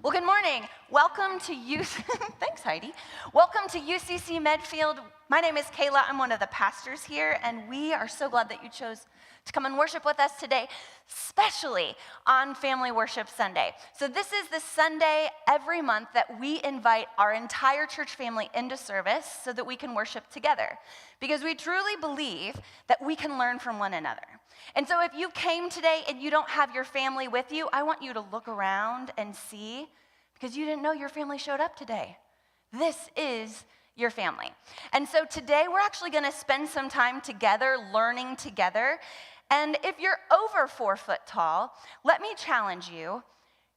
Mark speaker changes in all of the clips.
Speaker 1: Well, good morning. Welcome to Thanks, Heidi. Welcome to UCC Medfield. My name is Kayla. I'm one of the pastors here, and we are so glad that you chose to come and worship with us today, especially on Family Worship Sunday. So this is the Sunday every month that we invite our entire church family into service so that we can worship together, because we truly believe that we can learn from one another. And so if you came today and you don't have your family with you, I want you to look around and see, because you didn't know your family showed up today. This is your family. And so today we're actually going to spend some time together, learning together. And if you're over 4 foot tall, let me challenge you.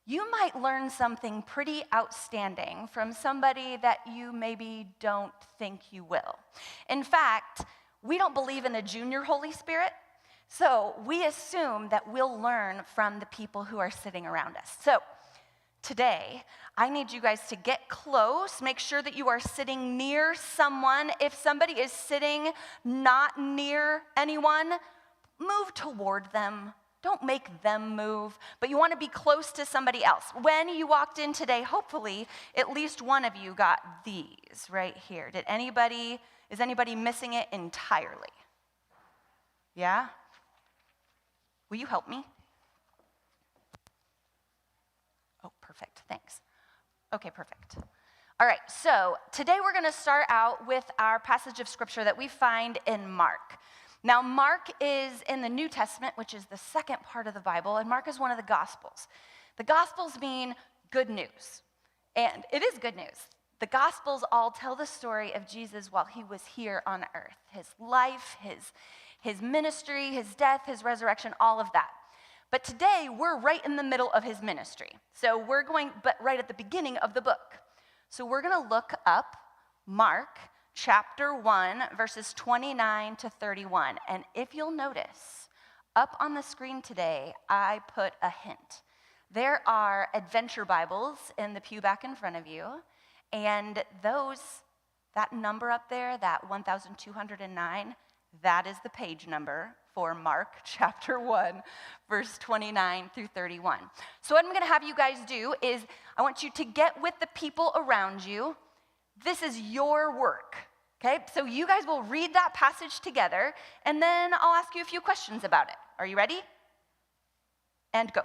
Speaker 1: You might learn something pretty outstanding from somebody that you maybe don't think you will. In fact, we don't believe in a junior Holy Spirit. So we assume that we'll learn from the people who are sitting around us. So today, I need you guys to get close. Make sure that you are sitting near someone. If somebody is sitting not near anyone, move toward them. Don't make them move, but you want to be close to somebody else. When you walked in today, hopefully, at least one of you got these right here. Is anybody missing it entirely? Yeah? Will you help me? Oh, perfect, thanks. Okay, perfect. All right, so today we're gonna start out with our passage of scripture that we find in Mark. Now, Mark is in the New Testament, which is the second part of the Bible, and Mark is one of the Gospels. The Gospels mean good news, and it is good news. The Gospels all tell the story of Jesus while he was here on earth, his life, his ministry, his death, his resurrection, all of that. But today, we're right in the middle of his ministry. So but right at the beginning of the book. So we're gonna look up Mark chapter 1, verses 29 to 31. And if you'll notice, up on the screen today, I put a hint. There are adventure Bibles in the pew back in front of you. And that number up there, that 1209, that is the page number for Mark chapter 1, verse 29 through 31. So what I'm going to have you guys do is I want you to get with the people around you. This is your work, okay? So you guys will read that passage together, and then I'll ask you a few questions about it. Are you ready? And go.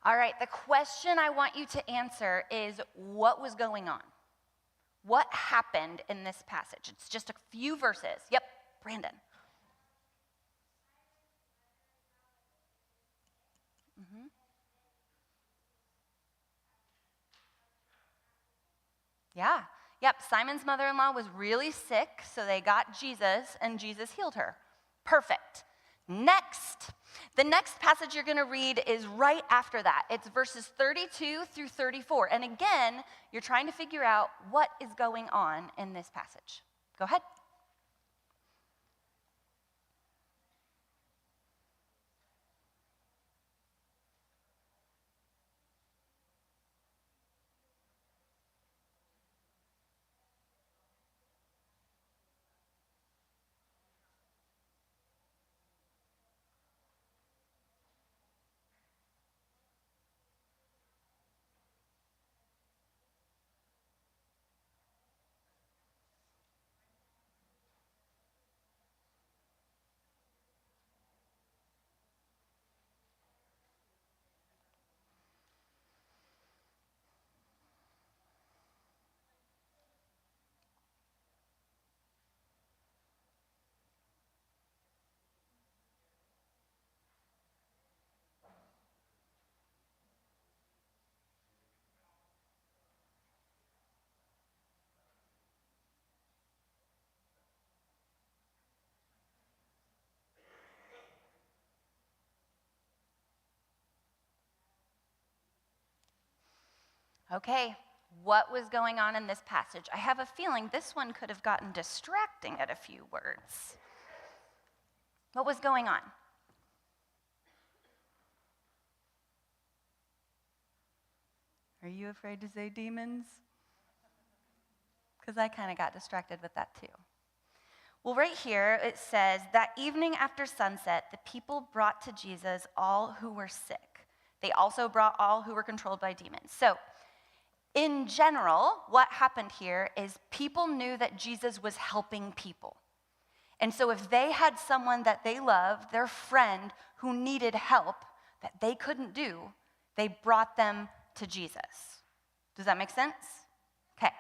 Speaker 1: All right, the question I want you to answer is, what was going on? What happened in this passage? It's just a few verses. Yep, Brandon. Mm-hmm. Yeah, yep, Simon's mother-in-law was really sick, so they got Jesus, and Jesus healed her. Perfect. Next, the next passage you're going to read is right after that. It's verses 32 through 34. And again, you're trying to figure out what is going on in this passage. Go ahead. Okay, what was going on in this passage? I have a feeling this one could have gotten distracting at a few words. What was going on? Are you afraid to say demons? Because I kind of got distracted with that too. Well, right here it says, that evening after sunset, the people brought to Jesus all who were sick. They also brought all who were controlled by demons. So, in general, what happened here is people knew that Jesus was helping people. And so if they had someone that they loved, their friend, who needed help that they couldn't do, they brought them to Jesus. Does that make sense? Okay.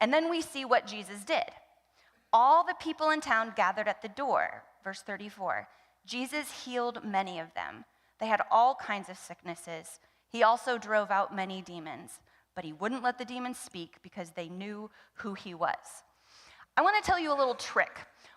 Speaker 1: And then we see what Jesus did. All the people in town gathered at the door. Verse 34. Jesus healed many of them. They had all kinds of sicknesses. He also drove out many demons, but he wouldn't let the demons speak because they knew who he was. I want to tell you a little trick.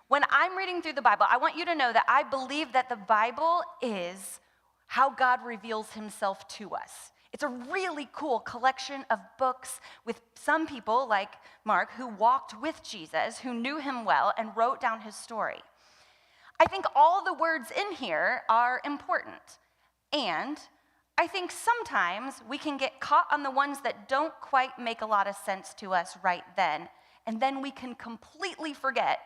Speaker 1: When I'm reading through the Bible, I want you to know that I believe that the Bible is how God reveals himself to us. It's a really cool collection of books with some people, like Mark, who walked with Jesus, who knew him well, and wrote down his story. I think all the words in here are important. And I think sometimes we can get caught on the ones that don't quite make a lot of sense to us right then, and then we can completely forget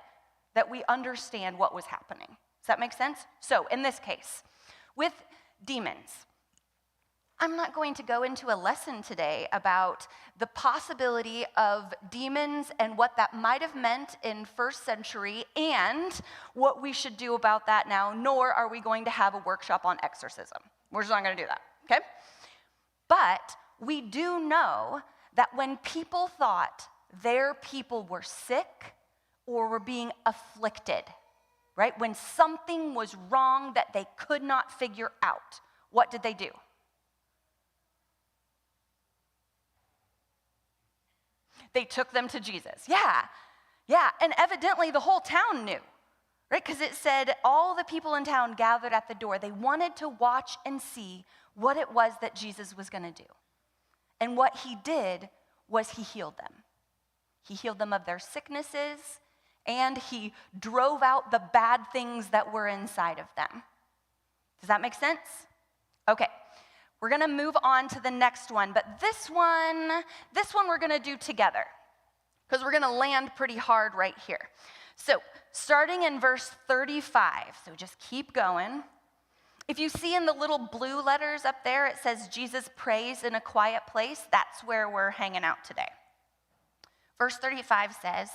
Speaker 1: that we understand what was happening. Does that make sense? So in this case, with demons, I'm not going to go into a lesson today about the possibility of demons and what that might have meant in first century and what we should do about that now, nor are we going to have a workshop on exorcism. We're just not going to do that, okay? But we do know that when people thought their people were sick or were being afflicted, right? When something was wrong that they could not figure out, what did they do? They took them to Jesus. Yeah, and evidently the whole town knew, right? Because it said all the people in town gathered at the door. They wanted to watch and see what it was that Jesus was going to do. And what he did was he healed them. He healed them of their sicknesses, and he drove out the bad things that were inside of them. Does that make sense? Okay. We're going to move on to the next one, but this one we're going to do together because we're going to land pretty hard right here. So starting in verse 35, so just keep going. If you see in the little blue letters up there, it says Jesus prays in a quiet place. That's where we're hanging out today. Verse 35 says,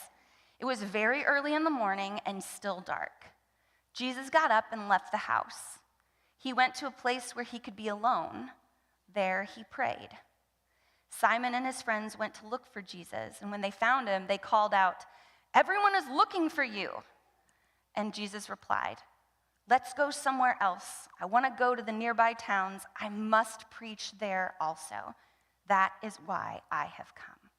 Speaker 1: it was very early in the morning and still dark. Jesus got up and left the house. He went to a place where he could be alone. There he prayed. Simon and his friends went to look for Jesus, and when they found him, they called out, "Everyone is looking for you." And Jesus replied, "Let's go somewhere else. I want to go to the nearby towns. I must preach there also. That is why I have come."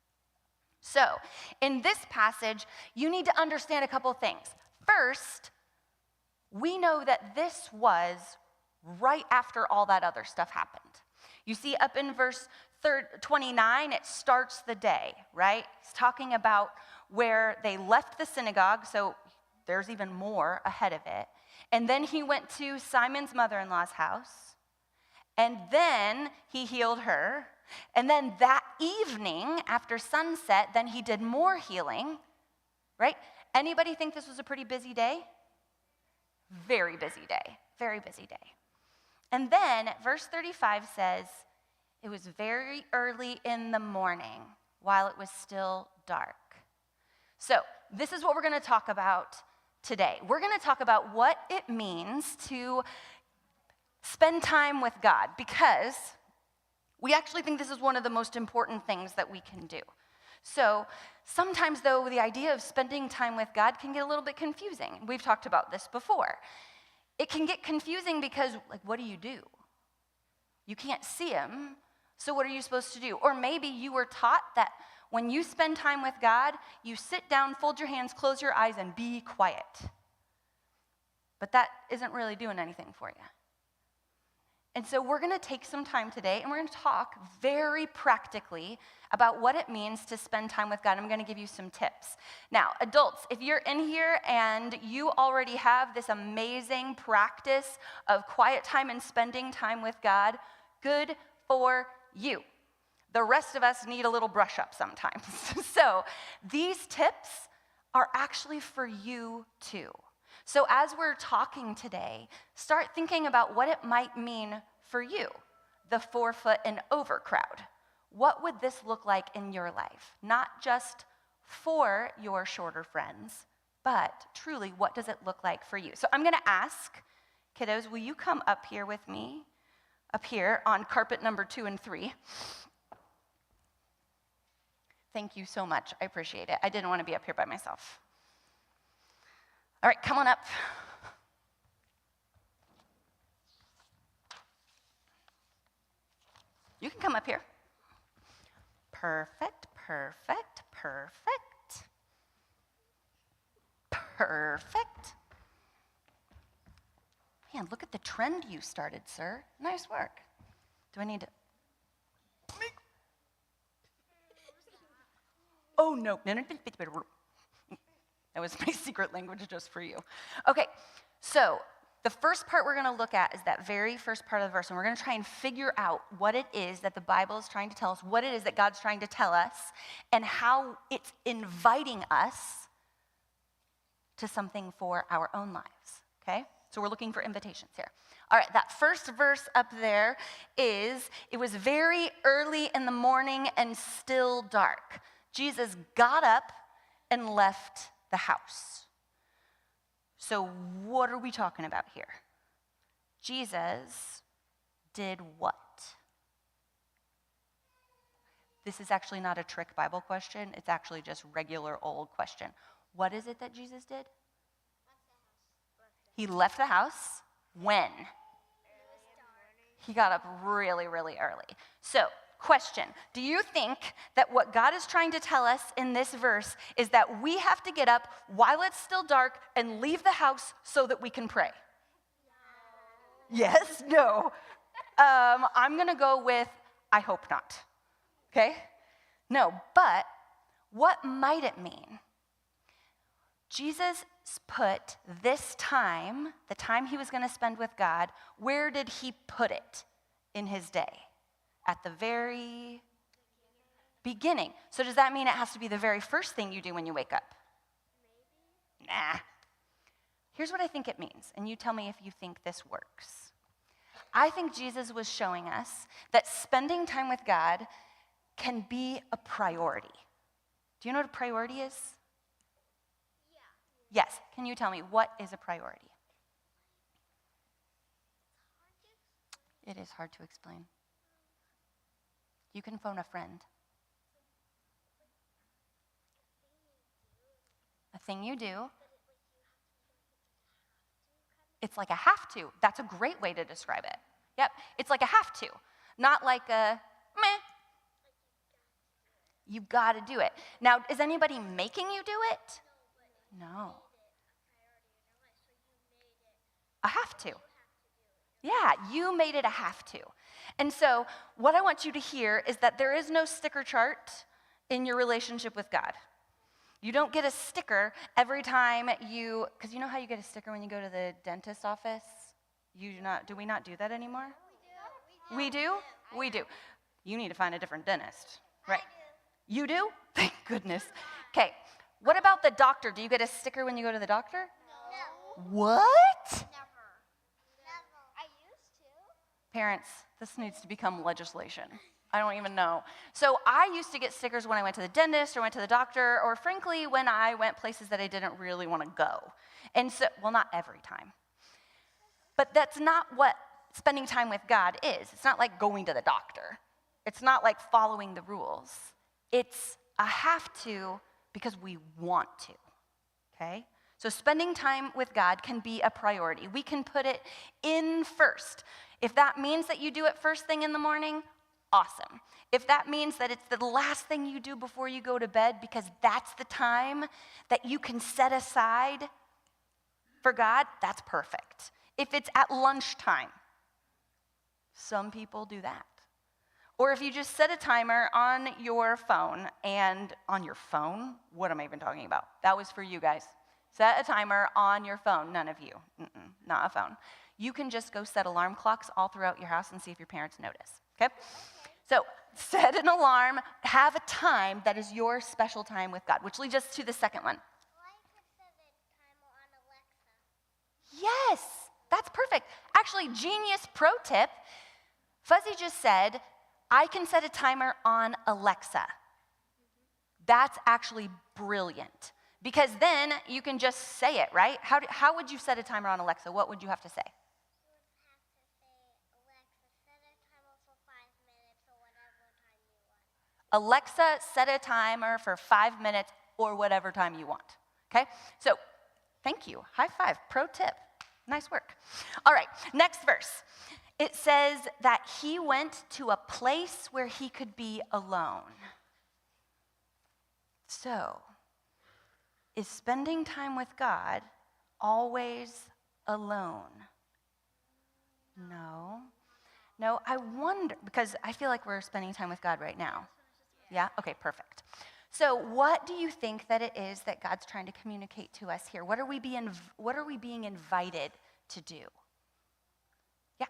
Speaker 1: So, in this passage, you need to understand a couple things. First, we know that this was right after all that other stuff happened. You see up in verse 29, it starts the day, right? It's talking about where they left the synagogue, so there's even more ahead of it. And then he went to Simon's mother-in-law's house, and then he healed her. And then that evening, after sunset, then he did more healing, right? Anybody think this was a pretty busy day? Very busy day, very busy day. And then verse 35 says, it was very early in the morning while it was still dark. So this is what we're going to talk about today. We're going to talk about what it means to spend time with God, because we actually think this is one of the most important things that we can do. So sometimes, though, the idea of spending time with God can get a little bit confusing. We've talked about this before. It can get confusing because, what do? You can't see him, so what are you supposed to do? Or maybe you were taught that when you spend time with God, you sit down, fold your hands, close your eyes, and be quiet. But that isn't really doing anything for you. And so we're going to take some time today, and we're going to talk very practically about what it means to spend time with God. I'm going to give you some tips. Now, adults, if you're in here and you already have this amazing practice of quiet time and spending time with God, good for you. The rest of us need a little brush up sometimes. So these tips are actually for you too. So as we're talking today, start thinking about what it might mean for you, the 4 foot and over crowd. What would this look like in your life? Not just for your shorter friends, but truly, what does it look like for you? So I'm going to ask, kiddos, will you come up here with me? Up here on carpet number 2 and 3. Thank you so much. I appreciate it. I didn't want to be up here by myself. All right, come on up. You can come up here. Perfect, perfect, perfect. Perfect. Man, look at the trend you started, sir. Nice work. Do I need to? Oh, no. That was my secret language just for you. Okay, so the first part we're going to look at is that very first part of the verse, and we're going to try and figure out what it is that the Bible is trying to tell us, what it is that God's trying to tell us, and how it's inviting us to something for our own lives, okay? So we're looking for invitations here. All right, that first verse up there is, it was very early in the morning and still dark. Jesus got up and left the house. So what are we talking about here? Jesus did what? This is actually not a trick Bible question. It's actually just regular old question. What is it that Jesus did? He left the house. When? He got up really, really early. So, question, do you think that what God is trying to tell us in this verse is that we have to get up while it's still dark and leave the house so that we can pray? No. Yes? No. I'm going to go with, I hope not. Okay? No, but what might it mean? Jesus put this time, the time he was going to spend with God, where did he put it in his day? At the very beginning. So does that mean it has to be the very first thing you do when you wake up? Maybe. Nah. Here's what I think it means, and you tell me if you think this works. I think Jesus was showing us that spending time with God can be a priority. Do you know what a priority is? Yeah. Yes. Can you tell me what is a priority? It is hard to explain. You can phone a friend. A thing you do. It's like a have to. That's a great way to describe it. Yep. It's like a have to. Not like a meh. You got to do it. Now, is anybody making you do it? No. A have to. Yeah, you made it a have to. And so what I want you to hear is that there is no sticker chart in your relationship with God. You don't get a sticker every time you, because you know how you get a sticker when you go to the dentist office? Do we not do that anymore? We do. We do? You need to find a different dentist. Right. You do? Thank goodness. Okay. What about the doctor? Do you get a sticker when you go to the doctor? No. What? Parents, this needs to become legislation. I don't even know. So I used to get stickers when I went to the dentist or went to the doctor, or frankly, when I went places that I didn't really want to go. And so, well, not every time. But that's not what spending time with God is. It's not like going to the doctor. It's not like following the rules. It's a have to because we want to, okay? So spending time with God can be a priority. We can put it in first. If that means that you do it first thing in the morning, awesome. If that means that it's the last thing you do before you go to bed because that's the time that you can set aside for God, that's perfect. If it's at lunchtime, Some people do that. Or if you just set a timer on your phone, what am I even talking about? That was for you guys. Set a timer on your phone. None of you. Not a phone. You can just go set alarm clocks all throughout your house and see if your parents notice, okay? So set an alarm, have a time that is your special time with God, which leads us to the second one.
Speaker 2: Well, I could set a timer on Alexa.
Speaker 1: Yes, that's perfect. Actually, genius pro tip. Fuzzy just said, I can set a timer on Alexa. That's actually brilliant because then you can just say it, right? How would you set a timer on Alexa? What would you have to say?
Speaker 2: Alexa, set a timer for 5 minutes or whatever time you want.
Speaker 1: Alexa, set a timer for 5 minutes or whatever time you want. Okay? So, thank you. High five. Pro tip. Nice work. All right, next verse. It says that he went to a place where he could be alone. So, is spending time with God always alone? No. No, I wonder, because I feel like we're spending time with God right now. Yeah? Okay, perfect. So what do you think that it is that God's trying to communicate to us here? What are we being invited to do? Yeah.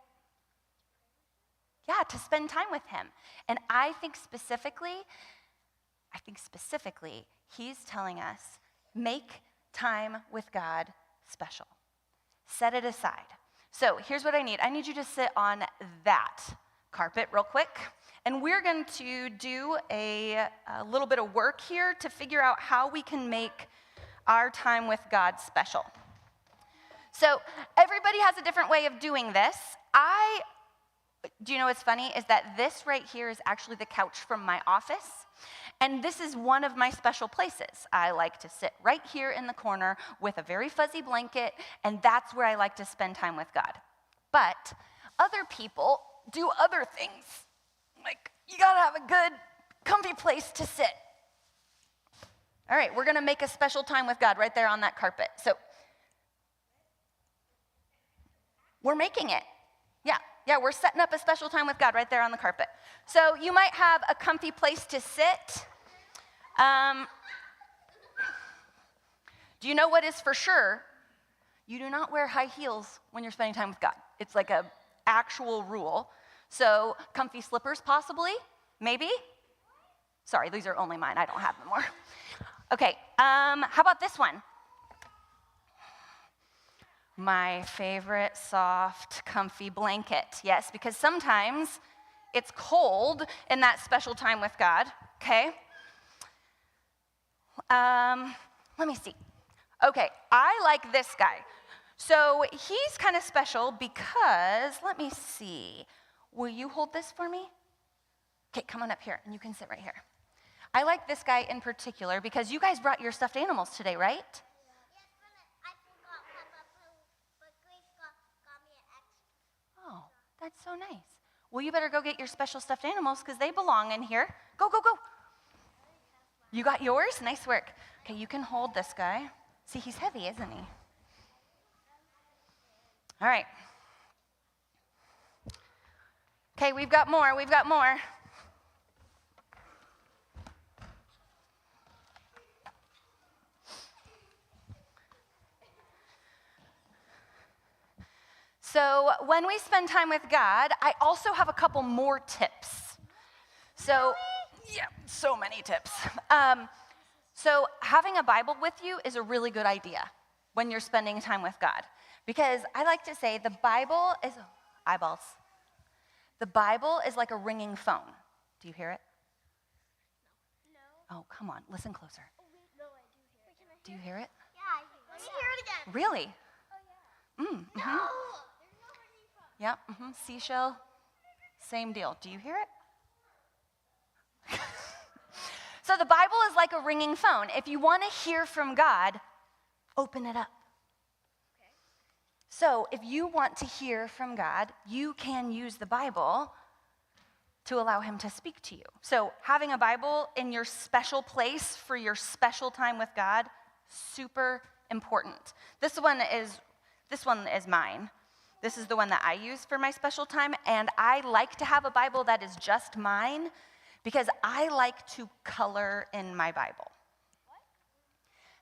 Speaker 1: Yeah, to spend time with him. And I think specifically, he's telling us, make time with God special. Set it aside. So here's what I need. I need you to sit on that carpet real quick. And we're going to do a little bit of work here to figure out how we can make our time with God special. So everybody has a different way of doing this. Do you know what's funny is that this right here is actually the couch from my office. And this is one of my special places. I like to sit right here in the corner with a very fuzzy blanket, and that's where I like to spend time with God. But other people do other things. Like, you gotta have a good, comfy place to sit. All right, we're gonna make a special time with God right there on that carpet. So, we're making it. Yeah, we're setting up a special time with God right there on the carpet. So, you might have a comfy place to sit. Do you know what is for sure? You do not wear high heels when you're spending time with God. It's like an actual rule. So comfy slippers possibly, maybe? Sorry, these are only mine. I don't have them more. Okay, how about this one? My favorite soft, comfy blanket. Yes, because sometimes it's cold in that special time with God, okay? Let me see. Okay, I like this guy. So he's kind of special because, let me see. Will you hold this for me? Okay, come on up here, and you can sit right here. I like this guy in particular because you guys brought your stuffed animals today, right?
Speaker 2: Yes, but I forgot Papa, but Grace got me an extra.
Speaker 1: Oh, that's so nice. Well, you better go get your special stuffed animals because they belong in here. Go, go, go. You got yours? Nice work. Okay, you can hold this guy. See, he's heavy, isn't he? All right. Okay, we've got more. So when we spend time with God, I also have a couple more tips. So, yeah, so many tips. So having a Bible with you is a really good idea when you're spending time with God. Because I like to say the Bible is, eyeballs. The Bible is like a ringing phone. Do you hear it?
Speaker 2: No.
Speaker 1: Oh, come on, listen closer.
Speaker 2: No, I do hear it.
Speaker 1: Do you hear it?
Speaker 2: Yeah, I do. Let me hear it again.
Speaker 1: Really?
Speaker 2: Oh, yeah.
Speaker 1: Mm-hmm.
Speaker 2: No, there's no ringing phone.
Speaker 1: Yep, seashell, same deal. Do you hear it? So the Bible is like a ringing phone. If you want to hear from God, open it up.
Speaker 2: Okay.
Speaker 1: So if you want to hear from God, you can use the Bible to allow him to speak to you. So having a Bible in your special place for your special time with God, super important. This one is mine. This is the one that I use for my special time, and I like to have a Bible that is just mine because I like to color in my Bible.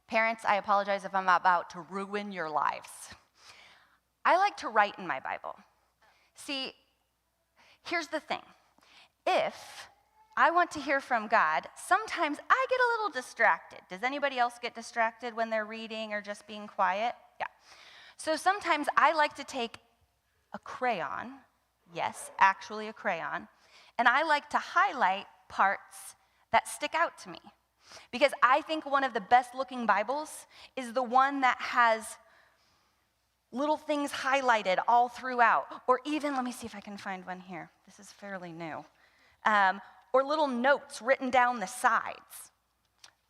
Speaker 1: Parents, I apologize if I'm about to ruin your lives. I like to write in my Bible. See, here's the thing. If I want to hear from God, sometimes I get a little distracted. Does anybody else get distracted when they're reading or just being quiet? Yeah. So sometimes I like to take a crayon, yes, actually a crayon, and I like to highlight parts that stick out to me. Because I think one of the best looking Bibles is the one that has little things highlighted all throughout. Or even, let me see if I can find one here. This is fairly new. Or little notes written down the sides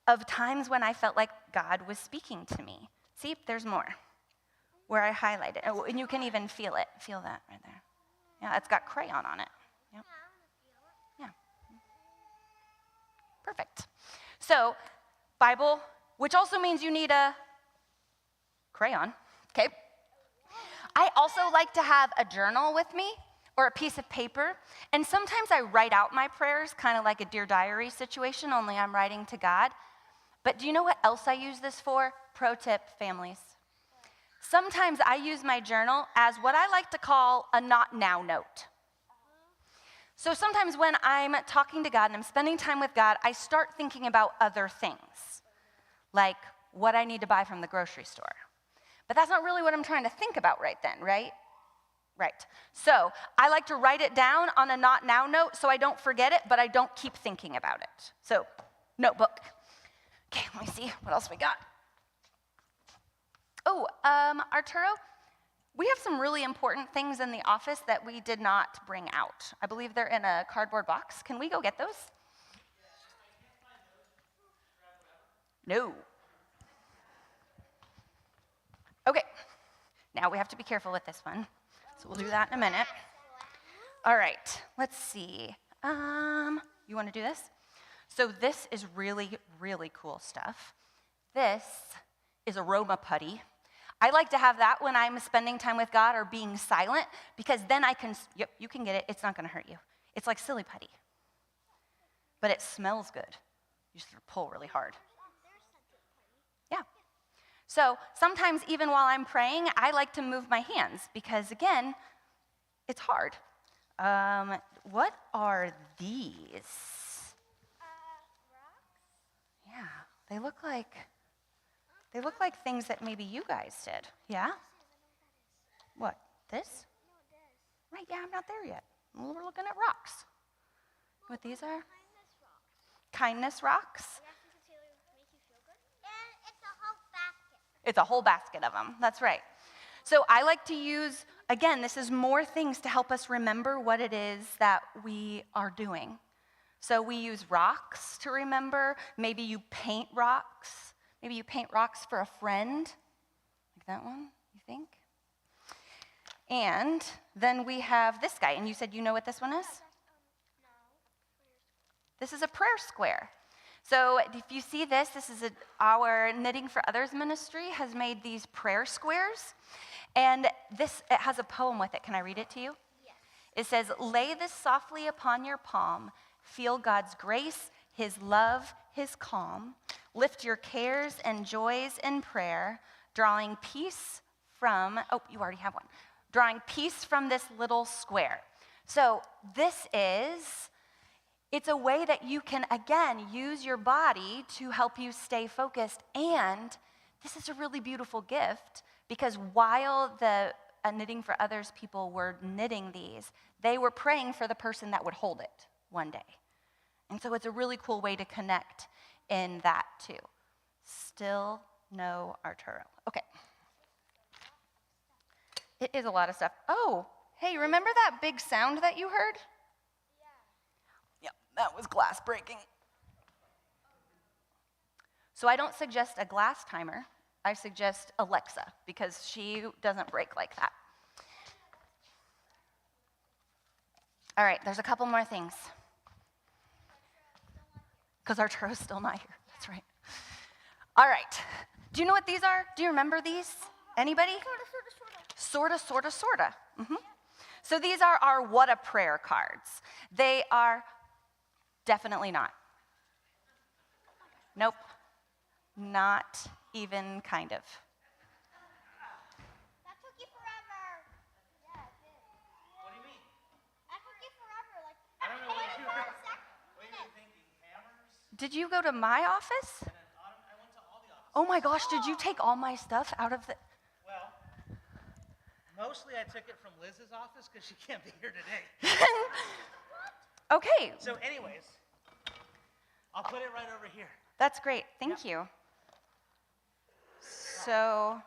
Speaker 1: of times when I felt like God was speaking to me. See, there's more where I highlighted. Oh, and you can even feel it. Feel that right there. Yeah, it's got crayon on it. Yep. Yeah. Perfect. So, Bible, which also means you need a crayon, okay? I also like to have a journal with me or a piece of paper, and sometimes I write out my prayers, kind of like a Dear Diary situation, only I'm writing to God. But do you know what else I use this for? Pro tip, families. Sometimes I use my journal as what I like to call a not now note. So sometimes when I'm talking to God and I'm spending time with God, I start thinking about other things, like what I need to buy from the grocery store. But that's not really what I'm trying to think about right then, right? Right. So I like to write it down on a not now note so I don't forget it, but I don't keep thinking about it. So, notebook. Okay, let me see what else we got. Oh, Arturo, we have some really important things in the office that we did not bring out. I believe they're in a cardboard box. Can we go get those? No. Okay, now we have to be careful with this one. So we'll do that in a minute. All right, let's see. You want to do this? So this is really, really cool stuff. This is aroma putty. I like to have that when I'm spending time with God or being silent, because then I can, yep, you can get it. It's not going to hurt you. It's like silly putty, but it smells good. You just pull really hard. Yeah. So sometimes even while I'm praying, I like to move my hands because, again, it's hard. What are these?
Speaker 2: Rocks?
Speaker 1: Yeah, they look like things that maybe you guys did. Yeah? What, this?
Speaker 2: No, this.
Speaker 1: Right, yeah, I'm not there yet. We're looking at rocks. What these are? Kindness rocks.
Speaker 2: Reactions to make you feel good? And it's a whole basket.
Speaker 1: It's a whole basket of them. That's right. So I like to use, again, this is more things to help us remember what it is that we are doing. So we use rocks to remember. Maybe you paint rocks. Maybe you paint rocks for a friend. Like that one, you think? And then we have this guy. And you said you know what this one is?
Speaker 2: No.
Speaker 1: This is a prayer square. So if you see this is our Knitting for Others ministry has made these prayer squares. And it has a poem with it. Can I read it to you?
Speaker 2: Yes.
Speaker 1: It says, lay this softly upon your palm. Feel God's grace, his love, his calm. Lift your cares and joys in prayer, drawing peace from, oh, you already have one. Drawing peace from this little square. So it's a way that you can, again, use your body to help you stay focused. And this is a really beautiful gift because while the Knitting for Others people were knitting these, they were praying for the person that would hold it one day. And so it's a really cool way to connect in that too. Still no Arturo. Okay. It is a lot of stuff. Oh, hey, remember that big sound that you heard?
Speaker 2: Yeah.
Speaker 1: Yep, that was glass breaking. So I don't suggest a glass timer. I suggest Alexa because she doesn't break like that. All right, there's a couple more things. Because Arturo's still not here. That's right. All right. Do you know what these are? Do you remember these? Anybody? Sorta, sorta, sorta. So these are our what a prayer cards. They are definitely not. Nope. Not even kind of.
Speaker 2: That took you forever. Yeah, it did.
Speaker 3: What do you mean?
Speaker 2: That took you forever. Like,
Speaker 3: I don't know what you
Speaker 2: 24
Speaker 3: were
Speaker 2: seconds.
Speaker 3: thinking. Hammers?
Speaker 1: Did you go to my office?
Speaker 3: And then I went to all the offices.
Speaker 1: Oh my gosh, did you take all my stuff out of the...
Speaker 3: Well, mostly I took it from Liz's office because she can't be here today.
Speaker 1: Okay,
Speaker 3: So anyways, I'll put it right over here.
Speaker 1: that's great. Thank you. So,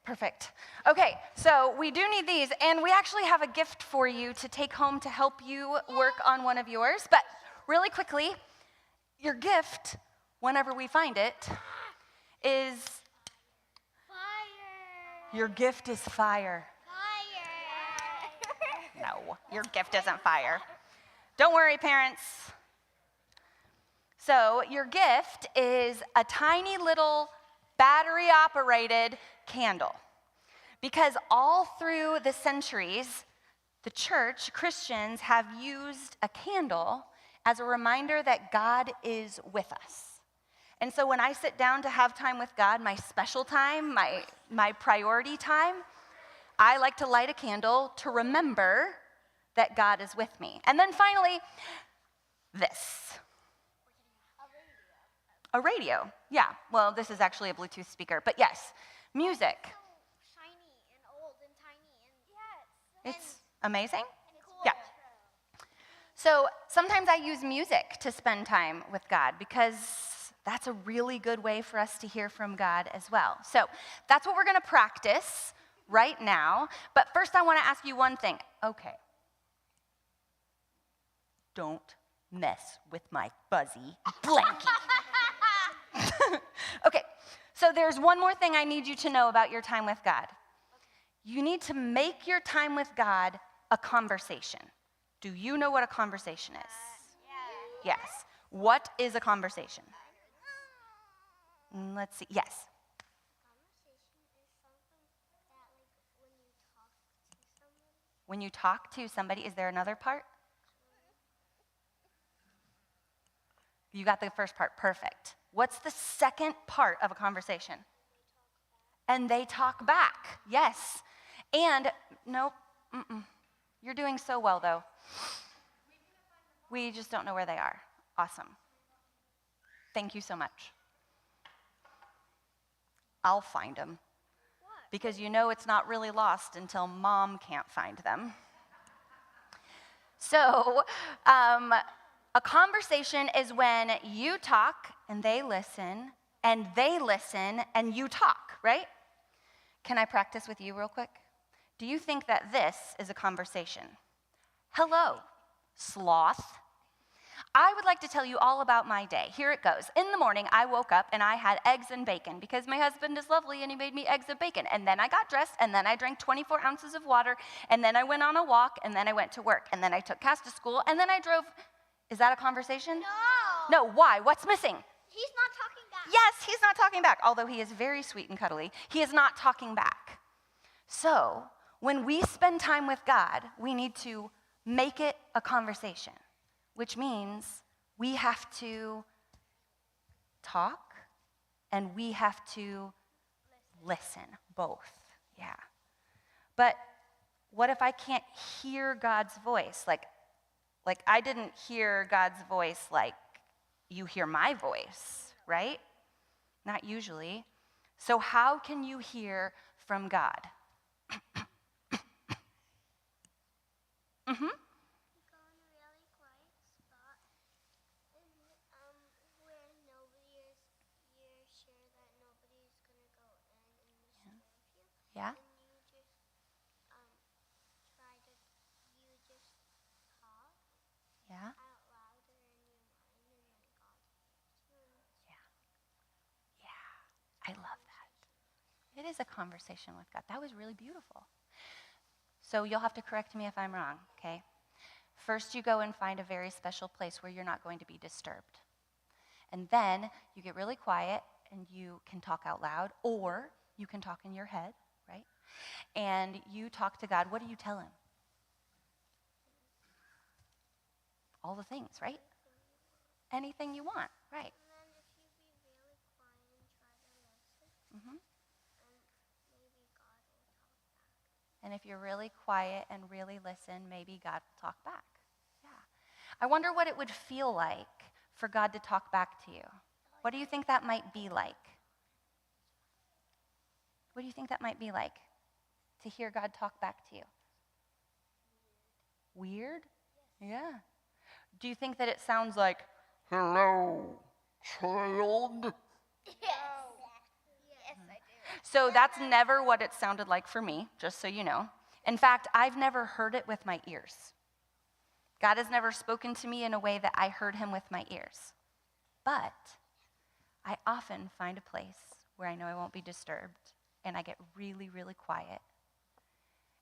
Speaker 1: perfect. Okay, so we do need these, and we actually have a gift for you to take home to help you work on one of yours. But really quickly, your gift, whenever we find it, is
Speaker 2: Fire.
Speaker 1: your gift is fire.
Speaker 2: Fire.
Speaker 1: No, your gift isn't fire. Don't worry, parents. So, your gift is a tiny little battery-operated candle. Because all through the centuries, the church, Christians, have used a candle as a reminder that God is with us. And so when I sit down to have time with God, my special time, my priority time, I like to light a candle to remember that God is with me. And then finally, this. A radio, yeah. Well, this is actually a Bluetooth speaker, but yes, music.
Speaker 2: So shiny and old and tiny and
Speaker 1: It's amazing.
Speaker 2: and cool.
Speaker 1: Yeah. So sometimes I use music to spend time with God because that's a really good way for us to hear from God as well. So that's what we're going to practice right now. But first, I want to ask you one thing. Okay. Don't mess with my fuzzy blankie. Okay, so there's one more thing I need you to know about your time with God. You need to make your time with God a conversation. Do you know what a conversation is?
Speaker 2: Yeah.
Speaker 1: Yes. What is a conversation? Let's see. Yes.
Speaker 2: Conversation is something that, like,
Speaker 1: When you talk to somebody, is there another part? You got the first part. Perfect. What's the second part of a conversation? And they talk back. Yes. And, nope. You're doing so well, though. We just don't know where they are. Awesome. Thank you so much. I'll find them. Because you know it's not really lost until mom can't find them. So, a conversation is when you talk and they listen and you talk, right? Can I practice with you real quick? Do you think that this is a conversation? Hello, sloth. I would like to tell you all about my day. Here it goes. In the morning, I woke up and I had eggs and bacon because my husband is lovely and he made me eggs and bacon. And then I got dressed and then I drank 24 ounces of water and then I went on a walk and then I went to work and then I took Cass to school and then I drove. Is that a conversation?
Speaker 2: No.
Speaker 1: No, why? What's missing?
Speaker 2: He's not talking back.
Speaker 1: Yes, he's not talking back, although he is very sweet and cuddly. He is not talking back. So, when we spend time with God, we need to make it a conversation, which means we have to talk and we have to listen, both. Yeah. But what if I can't hear God's voice? Like I didn't hear God's voice like you hear my voice, right? Not usually. So how can you hear from God?
Speaker 2: Go in a really quiet spot and where nobody is. You're sure that nobody's gonna go in and disturb you.
Speaker 1: Yeah?
Speaker 2: And you just talk
Speaker 1: Yeah?
Speaker 2: out loud or in your mind, and then God speaks.
Speaker 1: Yeah. I love that. It is a conversation with God. That was really beautiful. So you'll have to correct me if I'm wrong, okay? First, you go and find a very special place where you're not going to be disturbed. And then you get really quiet and you can talk out loud, or you can talk in your head, right? and you talk to God, what do you tell him? All the things, right? Anything you want, right?
Speaker 2: And then if you be really quiet and try to listen,
Speaker 1: Hmm.
Speaker 2: maybe God will talk back.
Speaker 1: And if you're really quiet and really listen, maybe God will talk back. Yeah. I wonder what it would feel like for God to talk back to you. What do you think that might be like? What do you think that might be like to hear God talk back to you? Weird? Yeah. Do you think that it sounds like, hello, child?
Speaker 2: Yes. Yes, I do.
Speaker 1: So that's never what it sounded like for me, just so you know. In fact, I've never heard it with my ears. God has never spoken to me in a way that I heard him with my ears. But I often find a place where I know I won't be disturbed, and I get really, really quiet.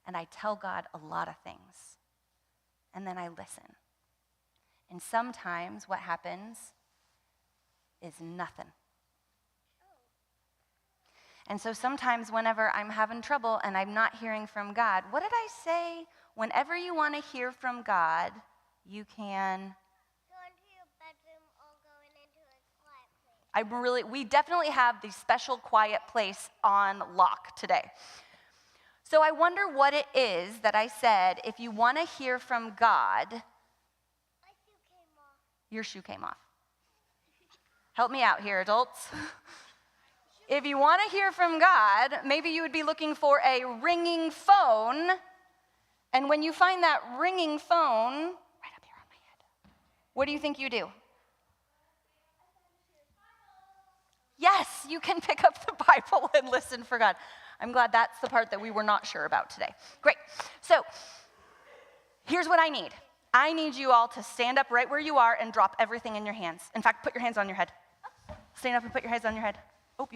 Speaker 1: And I tell God a lot of things. And then I listen. And sometimes what happens is nothing. And so sometimes whenever I'm having trouble and I'm not hearing from God, what did I say? Whenever you want to hear from God, you can...
Speaker 2: Go into your bedroom or going into a quiet place.
Speaker 1: we definitely have the special quiet place on lock today. So I wonder what it is that I said, if you want to hear from God...
Speaker 2: My shoe came off.
Speaker 1: Your shoe came off. Help me out here, adults. If you want to hear from God, maybe you would be looking for a ringing phone. And when you find that ringing phone, right up here on my head, what do you think you do? Yes, you can pick up the Bible and listen for God. I'm glad that's the part that we were not sure about today. Great. So here's what I need. I need you all to stand up right where you are and drop everything in your hands. In fact, put your hands on your head. Stand up and put your hands on your head. Oh,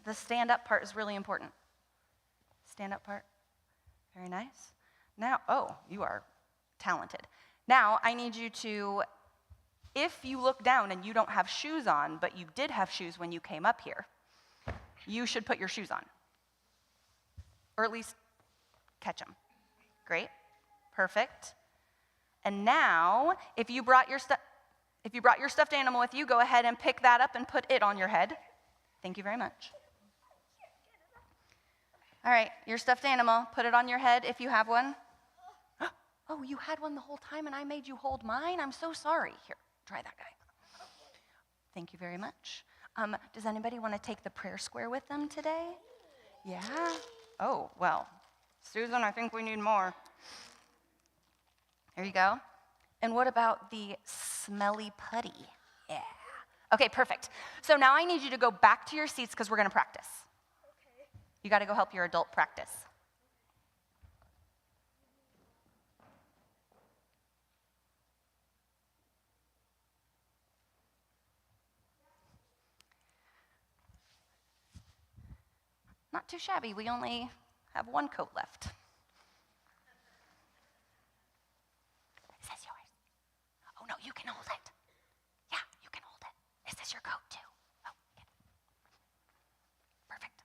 Speaker 1: the stand up part is really important. Stand up part. Very nice. Now, you are talented. Now, I need you to, if you look down and you don't have shoes on, but you did have shoes when you came up here, you should put your shoes on. Or at least catch them. Great. Perfect. And now, if you brought your stuffed animal with you, go ahead and pick that up and put it on your head. Thank you very much. All right, your stuffed animal, put it on your head if you have one. Oh, you had one the whole time and I made you hold mine? I'm so sorry. Here, try that guy. Thank you very much. Does anybody want to take the prayer square with them today? Yeah? Oh, well, Susan, I think we need more. There you go. And what about the smelly putty? Yeah. Okay, perfect. So now I need you to go back to your seats because we're going to practice.
Speaker 2: Okay.
Speaker 1: You got to go help your adult practice. Not too shabby. We only have one coat left. Is this yours? Oh, no, you can hold it. Yeah, you can hold it. Is this your coat, too? Oh, okay. Perfect.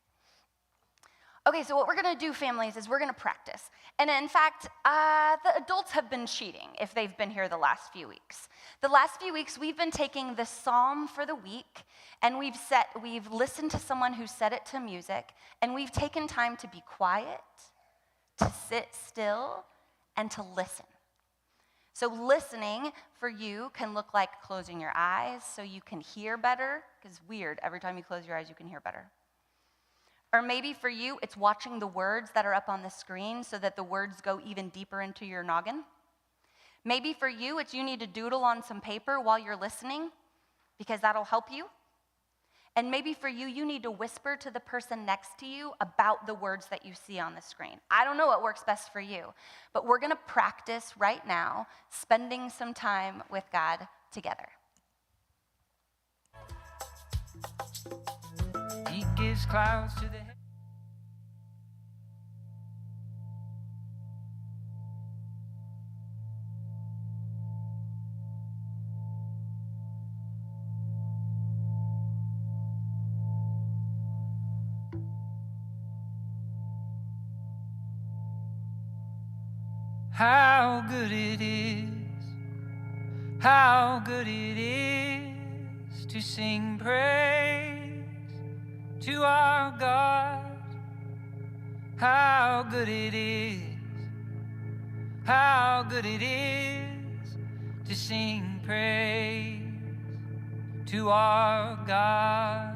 Speaker 1: Okay, so what we're going to do, families, is we're going to practice. And in fact, the adults have been cheating if they've been here the last few weeks. The last few weeks, we've been taking the psalm for the week, and we've listened to someone who set it to music, and we've taken time to be quiet, to sit still, and to listen. So listening for you can look like closing your eyes so you can hear better, because weird, every time you close your eyes, you can hear better. Or maybe for you, it's watching the words that are up on the screen so that the words go even deeper into your noggin. Maybe for you, it's you need to doodle on some paper while you're listening because that'll help you. And maybe for you, you need to whisper to the person next to you about the words that you see on the screen. I don't know what works best for you, but we're going to practice right now spending some time with God together.
Speaker 4: He gives clouds to the How good it is, how good it is to sing praise to our God. How good it is, how good it is to sing praise to our God.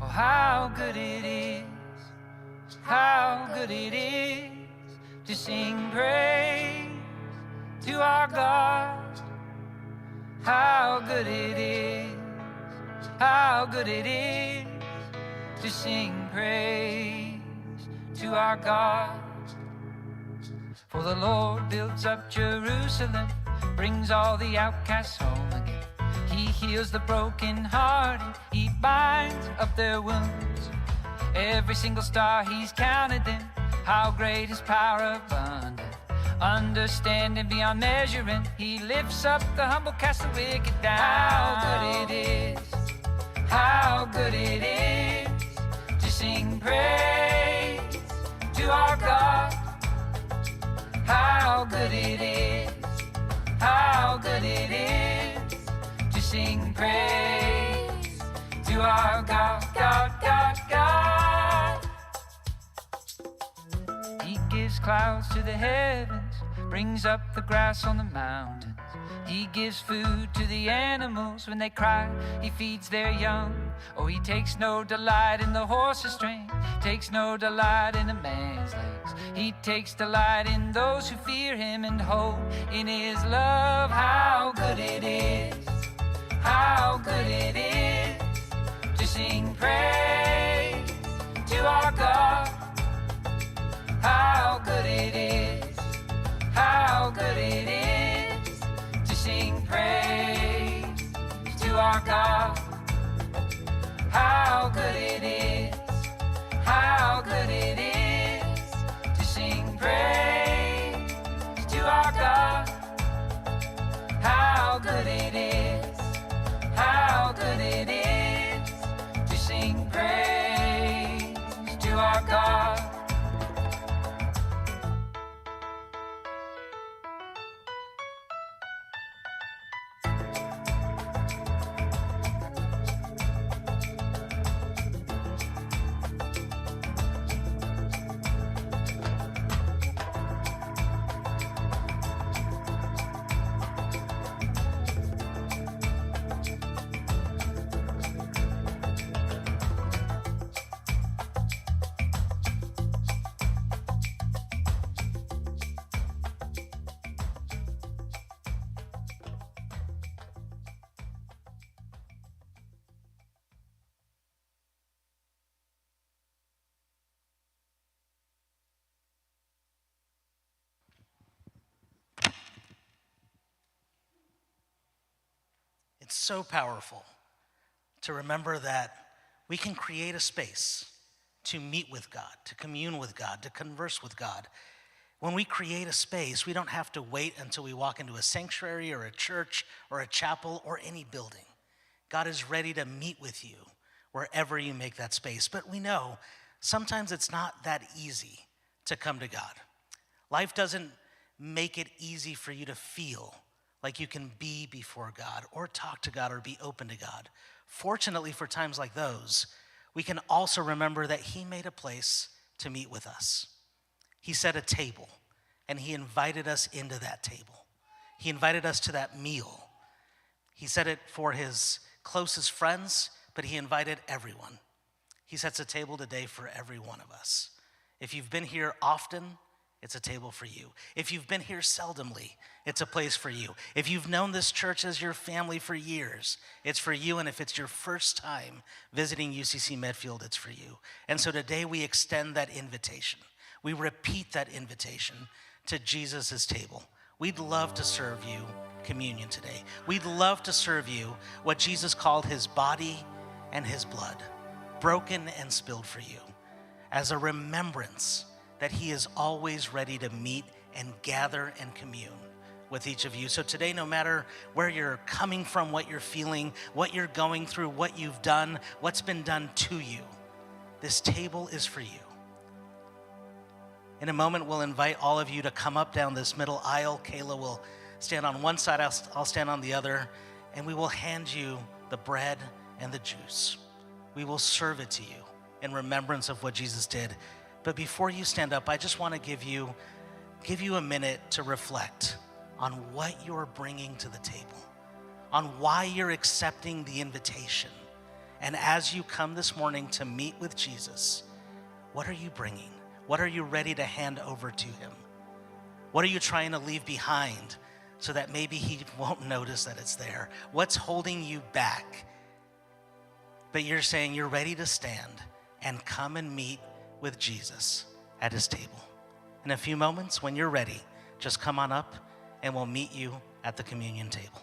Speaker 4: Oh, how good it is, how good it is to sing praise to our God. How good it is, how good it is to sing praise to our God. For the Lord builds up Jerusalem, brings all the outcasts home again. He heals the brokenhearted, he binds up their wounds. Every single star he's counted them, how great his power abundant. Understanding beyond measuring, he lifts up the humble, casts the wicked down. How good it is, how good it is to sing praise to our God. How good it is, how good it is to sing praise to our God, God, God, God. He gives clouds to the heavens, brings up the grass on the mountains. He gives food to the animals when they cry, he feeds their young. Oh, he takes no delight in the horse's strength, takes no delight in a man's legs. He takes delight in those who fear him and hope in his love. How good it is, how good it is to sing praise to our God. How good it is, how good it is to sing praise to our God. How good it is, how good it is to sing praise to our God. How good it is, how good it is to sing praise to our God.
Speaker 3: It's so powerful to remember that we can create a space to meet with God, to commune with God, to converse with God. When we create a space, we don't have to wait until we walk into a sanctuary or a church or a chapel or any building. God is ready to meet with you wherever you make that space. But we know sometimes it's not that easy to come to God. Life doesn't make it easy for you to feel like you can be before God or talk to God or be open to God. Fortunately, for times like those, we can also remember that he made a place to meet with us. He set a table, and he invited us into that table. He invited us to that meal. He set it for his closest friends, but he invited everyone. He sets a table today for every one of us. If you've been here often, it's a table for you. If you've been here seldomly, it's a place for you. If you've known this church as your family for years, it's for you. And if it's your first time visiting UCC Medfield, it's for you. And so today we extend that invitation. We repeat that invitation to Jesus' table. We'd love to serve you communion today. We'd love to serve you what Jesus called his body and his blood, broken and spilled for you, as a remembrance that he is always ready to meet and gather and commune with each of you. So today, no matter where you're coming from, what you're feeling, what you're going through, what you've done, what's been done to you, this table is for you. In a moment, we'll invite all of you to come up down this middle aisle. Kayla will stand on one side, I'll stand on the other, and we will hand you the bread and the juice. We will serve it to you in remembrance of what Jesus did. But before you stand up, I just want to give you a minute to reflect on what you're bringing to the table, on why you're accepting the invitation. And as you come this morning to meet with Jesus, what are you bringing? What are you ready to hand over to him? What are you trying to leave behind so that maybe he won't notice that it's there? What's holding you back? But you're saying you're ready to stand and come and meet with Jesus at his table. In a few moments, when you're ready, just come on up and we'll meet you at the communion table.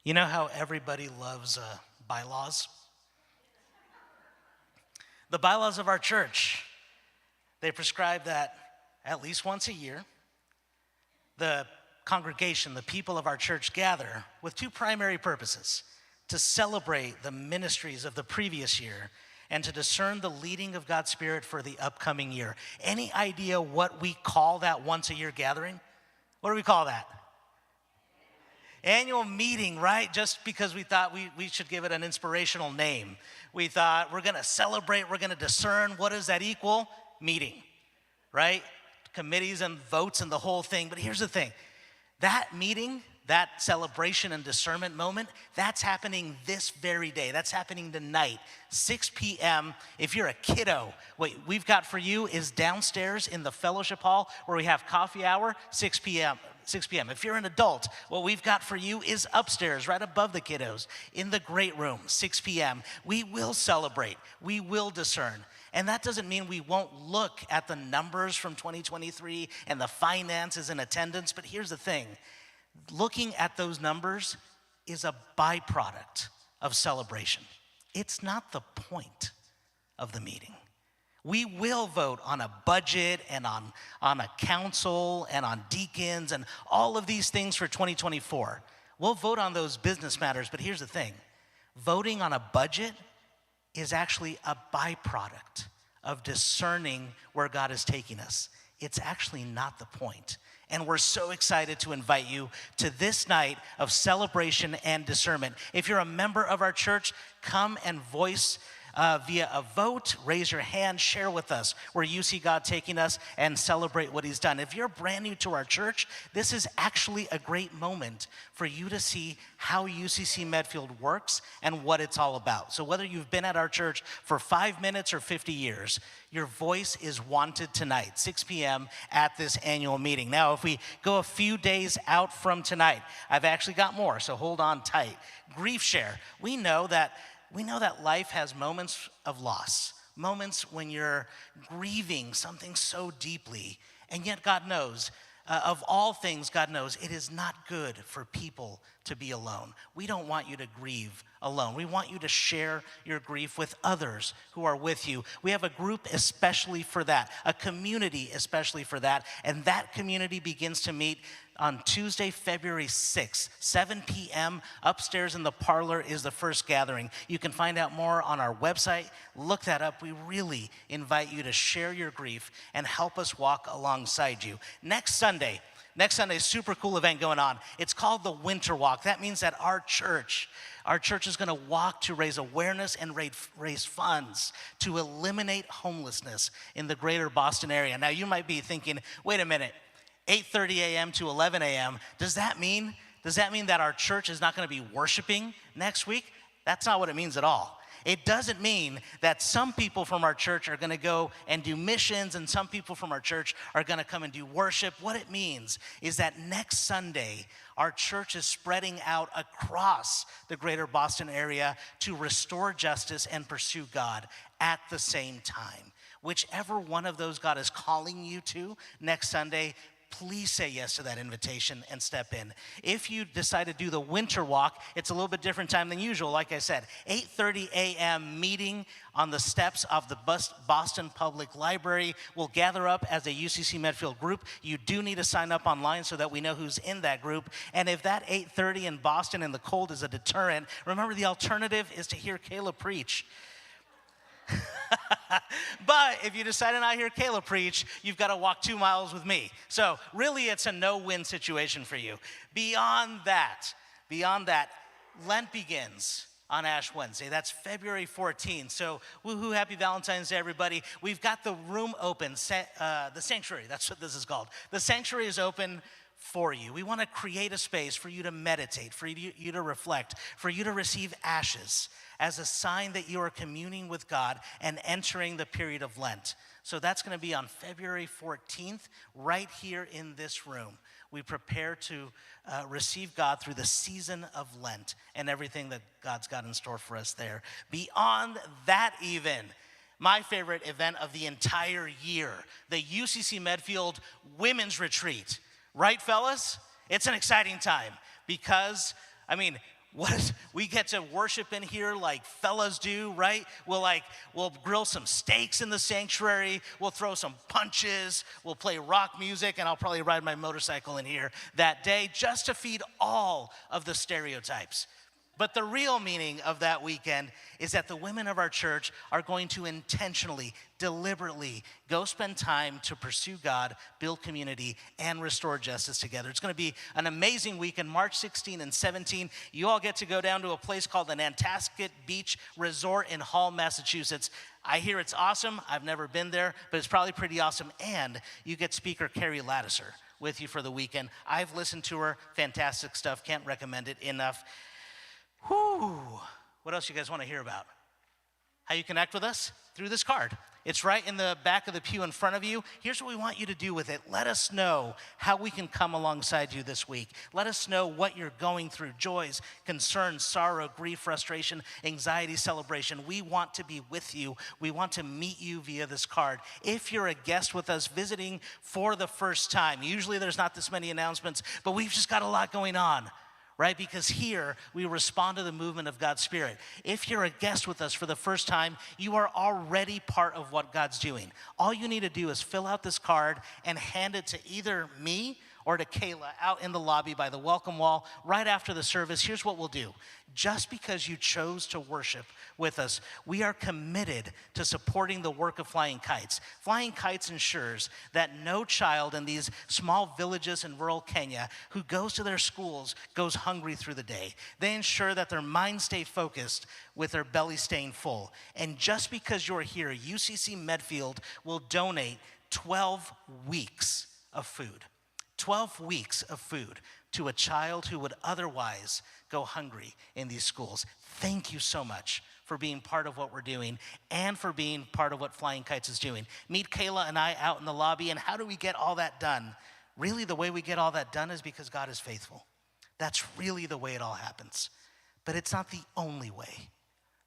Speaker 3: You know how everybody loves bylaws? The bylaws of our church, they prescribe that at least once a year, the congregation, the people of our church gather with two primary purposes: to celebrate the ministries of the previous year and to discern the leading of God's Spirit for the upcoming year. Any idea what we call that once a year gathering? What do we call that? Annual meeting, right? Just because we thought we should give it an inspirational name. We thought we're going to celebrate, we're going to discern. What does that equal? Meeting, right? Committees and votes and the whole thing. But here's the thing. That meeting, that celebration and discernment moment, that's happening this very day. That's happening tonight, 6 p.m. If you're a kiddo, what we've got for you is downstairs in the fellowship hall where we have coffee hour, 6 p.m. If you're an adult, what we've got for you is upstairs, right above the kiddos, in the great room, 6 p.m. We will celebrate. We will discern. And that doesn't mean we won't look at the numbers from 2023 and the finances and attendance. But here's the thing. Looking at those numbers is a byproduct of celebration. It's not the point of the meeting. We will vote on a budget and on a council and on deacons and all of these things for 2024. We'll vote on those business matters, but here's the thing. Voting on a budget is actually a byproduct of discerning where God is taking us. It's actually not the point. And we're so excited to invite you to this night of celebration and discernment. If you're a member of our church, come and voice via a vote, raise your hand, share with us where you see God taking us, and celebrate what he's done. If you're brand new to our church, this is actually a great moment for you to see how UCC Medfield works and what it's all about. So whether you've been at our church for 5 minutes or 50 years, your voice is wanted tonight, 6 p.m. at this annual meeting. Now, if we go a few days out from tonight, I've actually got more, so hold on tight. Grief share. We know that life has moments of loss, moments when you're grieving something so deeply, and yet God knows, of all things, God knows it is not good for people to be alone. We don't want you to grieve alone. We want you to share your grief with others who are with you. We have a group especially for that, a community especially for that, and that community begins to meet on Tuesday, February 6th, 7 p.m. Upstairs in the parlor is the first gathering. You can find out more on our website. Look that up. We really invite you to share your grief and help us walk alongside you. Next Sunday, a super cool event going on. It's called the Winter Walk. That means that our church is going to walk to raise awareness and raise funds to eliminate homelessness in the greater Boston area. Now, you might be thinking, wait a minute, 8:30 a.m. to 11 a.m. Does that mean that our church is not going to be worshiping next week? That's not what it means at all. It doesn't mean that some people from our church are going to go and do missions and some people from our church are going to come and do worship. What it means is that next Sunday, our church is spreading out across the greater Boston area to restore justice and pursue God at the same time. Whichever one of those God is calling you to next Sunday, please say yes to that invitation and step in. If you decide to do the Winter Walk, it's a little bit different time than usual. Like I said, 8:30 a.m. meeting on the steps of the Boston Public Library. We'll gather up as a UCC Medfield group. You do need to sign up online so that we know who's in that group. And if that 8:30 in Boston in the cold is a deterrent, remember the alternative is to hear Kayla preach. But if you decide to not hear Kayla preach, you've got to walk 2 miles with me. So really, it's a no-win situation for you. Beyond that, Lent begins on Ash Wednesday. That's February 14th. So woohoo, happy Valentine's Day, everybody. We've got the room open, the sanctuary. That's what this is called. The sanctuary is open for you. We want to create a space for you to meditate, for you to reflect, for you to receive ashes as a sign that you are communing with God and entering the period of Lent. So that's going to be on February 14th, right here in this room. We prepare to receive God through the season of Lent and everything that God's got in store for us there. Beyond that even, my favorite event of the entire year, the UCC Medfield Women's Retreat. Right, fellas? It's an exciting time because, We get to worship in here like fellas do, right? We'll grill some steaks in the sanctuary. We'll throw some punches. We'll play rock music, and I'll probably ride my motorcycle in here that day just to feed all of the stereotypes. But the real meaning of that weekend is that the women of our church are going to intentionally, deliberately go spend time to pursue God, build community, and restore justice together. It's going to be an amazing weekend, March 16 and 17. You all get to go down to a place called the Nantasket Beach Resort in Hall, Massachusetts. I hear it's awesome. I've never been there, but it's probably pretty awesome. And you get speaker Carrie Laddiser with you for the weekend. I've listened to her. Fantastic stuff. Can't recommend it enough. Whew. What else you guys want to hear about? How you connect with us? Through this card. It's right in the back of the pew in front of you. Here's what we want you to do with it. Let us know how we can come alongside you this week. Let us know what you're going through, joys, concerns, sorrow, grief, frustration, anxiety, celebration. We want to be with you. We want to meet you via this card. If you're a guest with us visiting for the first time, usually there's not this many announcements, but we've just got a lot going on. Right? Because here we respond to the movement of God's Spirit. If you're a guest with us for the first time, you are already part of what God's doing. All you need to do is fill out this card and hand it to either me or to Kayla out in the lobby by the welcome wall right after the service. Here's what we'll do. Just because you chose to worship with us, we are committed to supporting the work of Flying Kites. Flying Kites ensures that no child in these small villages in rural Kenya who goes to their schools goes hungry through the day. They ensure that their minds stay focused with their belly staying full. And just because you're here, UCC Medfield will donate 12 weeks of food. 12 weeks of food to a child who would otherwise go hungry in these schools. Thank you so much for being part of what we're doing and for being part of what Flying Kites is doing. Meet Kayla and I out in the lobby, and how do we get all that done? Really, the way we get all that done is because God is faithful. That's really the way it all happens. But it's not the only way.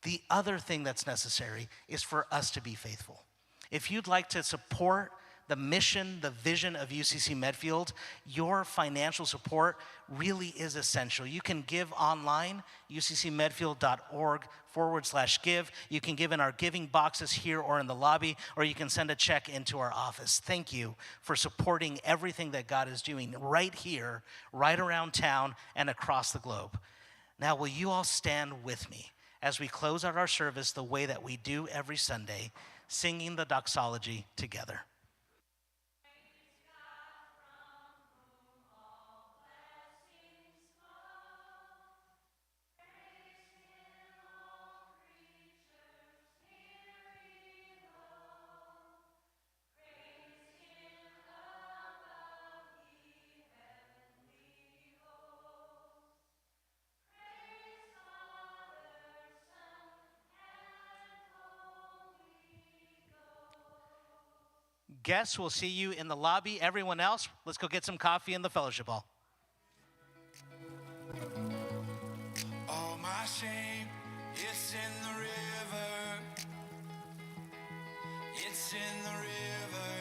Speaker 3: The other thing that's necessary is for us to be faithful. If you'd like to support the mission, the vision of UCC Medfield, your financial support really is essential. You can give online, uccmedfield.org/give. You can give in our giving boxes here or in the lobby, or you can send a check into our office. Thank you for supporting everything that God is doing right here, right around town, and across the globe. Now, will you all stand with me as we close out our service the way that we do every Sunday, singing the doxology together? Guests, we'll see you in the lobby. Everyone else, let's go get some coffee in the fellowship hall.
Speaker 5: All my shame, it's in the river. It's in the river.